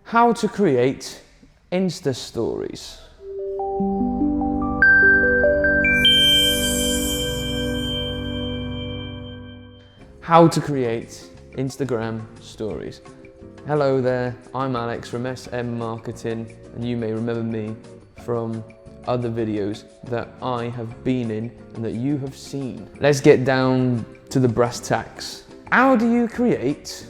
How to create Insta stories. How to create Instagram stories. Hello there, I'm Alex from SM Marketing, and you may remember me from other videos that I have been in and that you have seen. Let's get down to the brass tacks. How do you create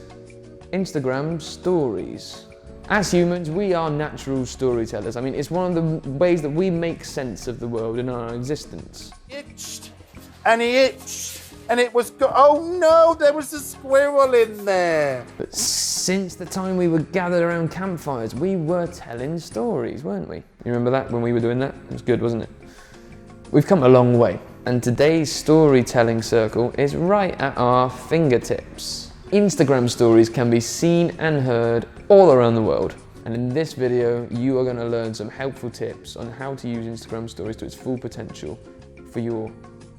Instagram stories? As humans, we are natural storytellers. I mean, it's one of the ways that we make sense of the world and our existence. Itched, and he itched, and it was oh no, there was a squirrel in there. But since the time we were gathered around campfires, we were telling stories, weren't we? You remember that when we were doing that? It was good, wasn't it? We've come a long way, and today's storytelling circle is right at our fingertips. Instagram stories can be seen and heard all around the world. And in this video, you are going to learn some helpful tips on how to use Instagram stories to its full potential for your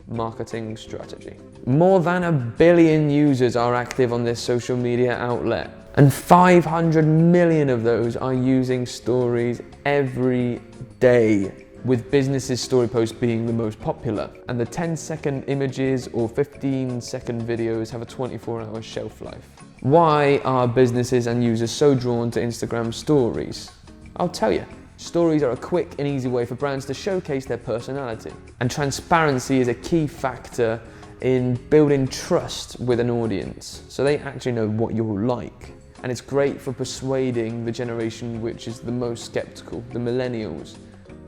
marketing strategy. More than 1 billion users are active on this social media outlet, and 500 million of those are using stories every day, with businesses' story posts being the most popular. And the 10-second images or 15-second videos have a 24-hour shelf life. Why are businesses and users so drawn to Instagram stories? I'll tell you. Stories are a quick and easy way for brands to showcase their personality. And transparency is a key factor in building trust with an audience, so they actually know what you're like. And it's great for persuading the generation which is the most skeptical, the millennials,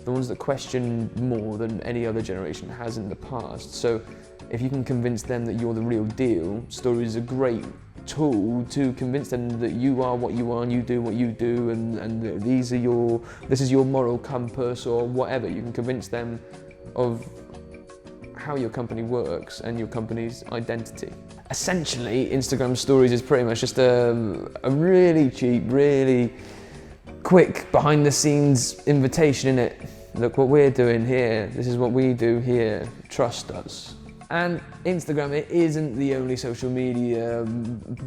the ones that question more than any other generation has in the past. So if you can convince them that you're the real deal, stories are a great tool to convince them that you are what you are and you do what you do, and this is your moral compass or whatever. You can convince them of how your company works and your company's identity. Essentially, Instagram stories is pretty much just a really cheap, really quick behind the scenes invitation, innit? Look what we're doing here, this is what we do here, trust us. And Instagram, it isn't the only social media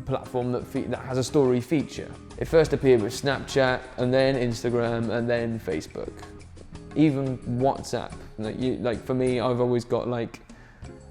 platform that has a story feature. It first appeared with Snapchat, and then Instagram, and then Facebook. Even WhatsApp. Like for me, I've always got like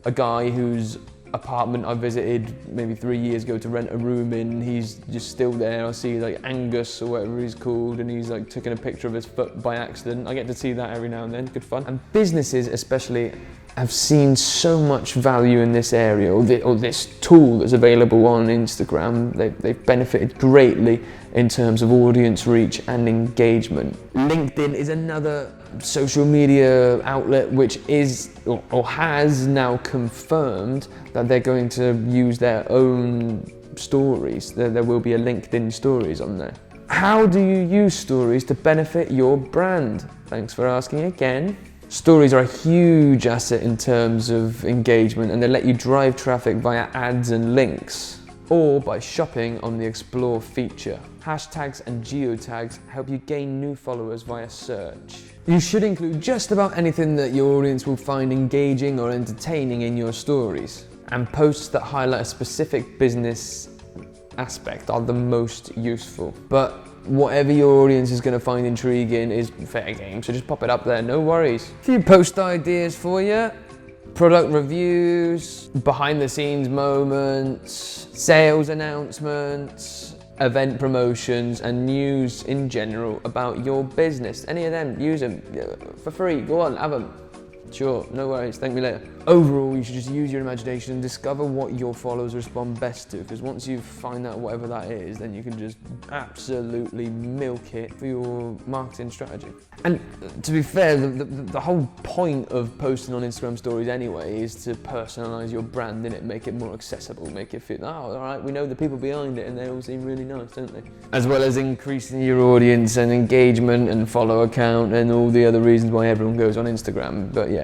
a guy whose apartment I visited maybe 3 years ago to rent a room in. He's just still there. I see like Angus or whatever he's called, and he's like taking a picture of his foot by accident. I get to see that every now and then, good fun. And businesses especially have seen so much value in this area, or this tool that's available on Instagram. They've benefited greatly in terms of audience reach and engagement. LinkedIn is another social media outlet which is or has now confirmed that they're going to use their own stories. There will be a LinkedIn stories on there. How do you use stories to benefit your brand? Thanks for asking again. Stories are a huge asset in terms of engagement, and they let you drive traffic via ads and links, or by shopping on the Explore feature. Hashtags and geotags help you gain new followers via search. You should include just about anything that your audience will find engaging or entertaining in your stories, and posts that highlight a specific business aspect are the most useful. But whatever your audience is going to find intriguing is fair game, so just pop it up there, no worries. A few post ideas for you: product reviews, behind the scenes moments, sales announcements, event promotions, and news in general about your business. Any of them, use them for free, go on, have them. Sure, no worries, thank me later. Overall, you should just use your imagination and discover what your followers respond best to, because once you find out whatever that is, then you can just absolutely milk it for your marketing strategy. And to be fair, the whole point of posting on Instagram stories anyway is to personalize your brand, innit? Make it more accessible, make it feel, oh, all right, we know the people behind it and they all seem really nice, don't they? As well as increasing your audience and engagement and follower count and all the other reasons why everyone goes on Instagram, but yeah.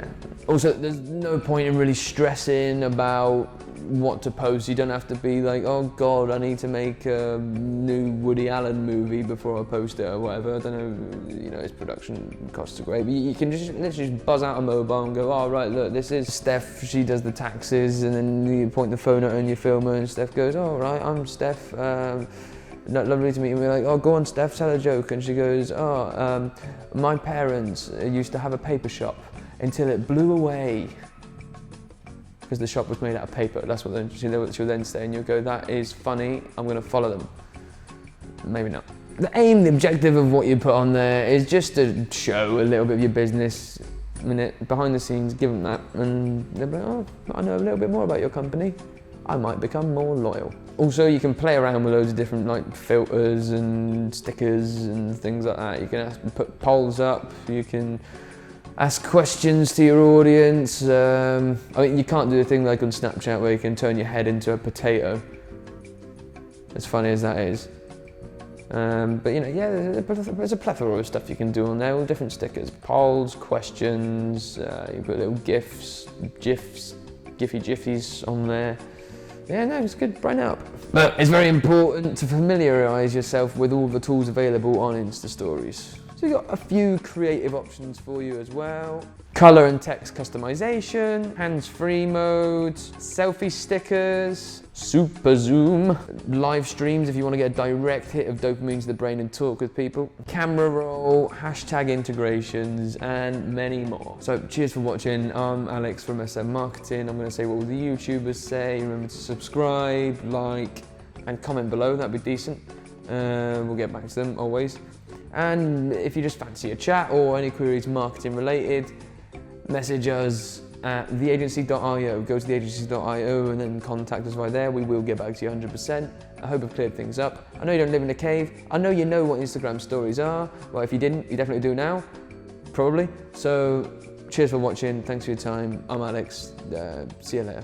Also, there's no point in really stressing about what to post. You don't have to be like, oh God, I need to make a new Woody Allen movie before I post it or whatever. I don't know, his production costs are great. But you can just literally just buzz out a mobile and go, oh right, look, this is Steph, she does the taxes, and then you point the phone at her and you film her and Steph goes, oh right, I'm Steph. lovely to meet you. We're like, oh, go on, Steph, tell a joke. And she goes, oh, my parents used to have a paper shop until it blew away. Because the shop was made out of paper. That's what she'll then say, and you'll go, that is funny, I'm going to follow them. Maybe not. The aim, the objective of what you put on there is just to show a little bit of your business, behind the scenes, give them that, and they'll be like, oh, I know a little bit more about your company. I might become more loyal. Also, you can play around with loads of different like filters and stickers and things like that. You can put polls up, you can ask questions to your audience. I mean, you can't do a thing like on Snapchat where you can turn your head into a potato, as funny as that is. But you know, yeah, there's a plethora of stuff you can do on there, all different stickers, polls, questions, you put little GIFs, Giphies on there. Yeah, no, it's good, brighten up. But it's very important to familiarise yourself with all the tools available on Insta Stories. So you've got a few creative options for you as well. Colour and text customization, hands-free mode, selfie stickers, super zoom, live streams if you want to get a direct hit of dopamine to the brain and talk with people, camera roll, hashtag integrations, and many more. So cheers for watching. I'm Alex from SM Marketing. I'm going to say what all the YouTubers say. Remember to subscribe, like, and comment below. That'd be decent. We'll get back to them always. And if you just fancy a chat or any queries marketing related, message us at theagency.io. Go to theagency.io and then contact us right there. We will get back to you 100%. I hope I've cleared things up. I know you don't live in a cave. I know you know what Instagram stories are. Well, if you didn't, you definitely do now. Probably. So cheers for watching. Thanks for your time. I'm Alex. See you later.